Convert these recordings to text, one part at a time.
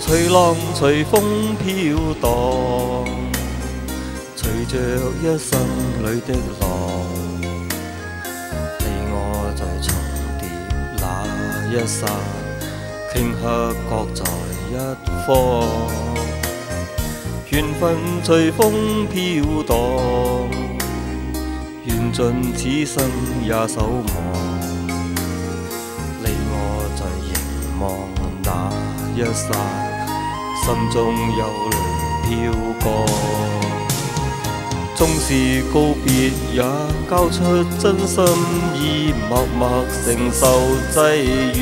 隨浪隨風飄蕩，隨着一生裏的浪，你我在重疊那一剎，頃刻各在一方，緣分隨風飄蕩，緣盡此生也守望，你我在凝望那一剎，心中有淚飄過，縱是告別也交出真心意，默默承受際遇。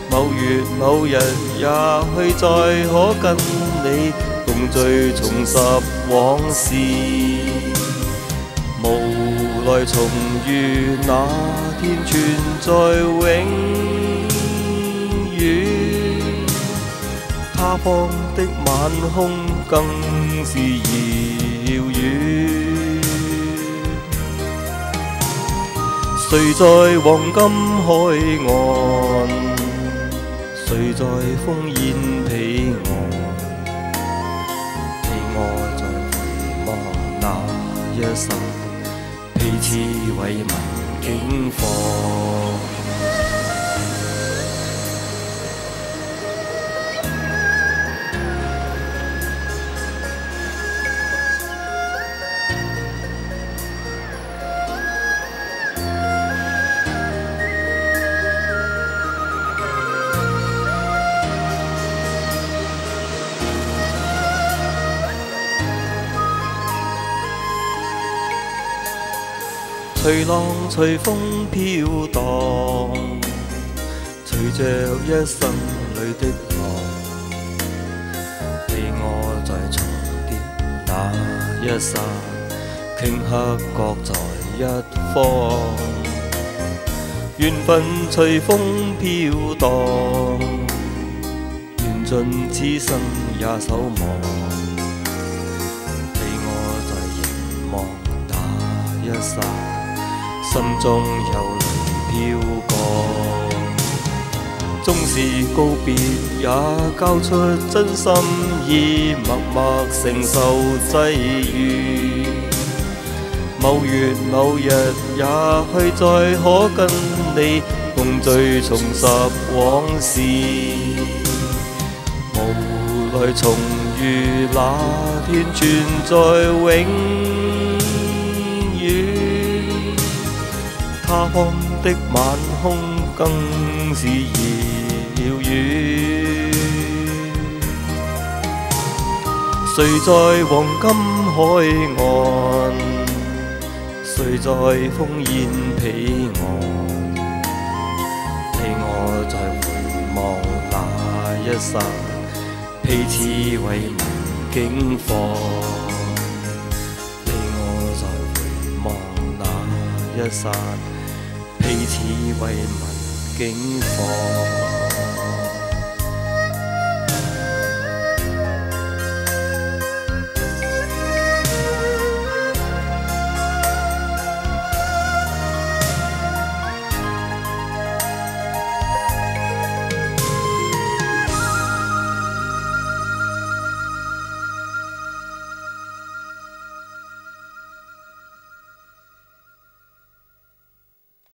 某月某日也許再可跟你共聚重拾往事，無奈重遇那天存在永遠，他方的晚空更是遙遠。誰在黃金海岸？誰在烽煙彼岸？你我在回望那一剎，彼此慰問境況。隨浪隨風飄蕩，隨着一生裏的浪，你我在重疊那一剎，頃刻各在一方，緣分隨風飄蕩，緣盡此生也守望，你我在凝望那一剎，心中有淚飄過，縱是告別也交出真心意，默默承受際遇。某月某日也許再可跟你共聚重拾往事，無奈重遇那天存在永遠，他方的晚空更是遙遠。誰在黃金海岸？誰在烽煙彼岸？你我在回望那一剎，彼此慰問境況。你我在回望那一剎，彼此慰問境況。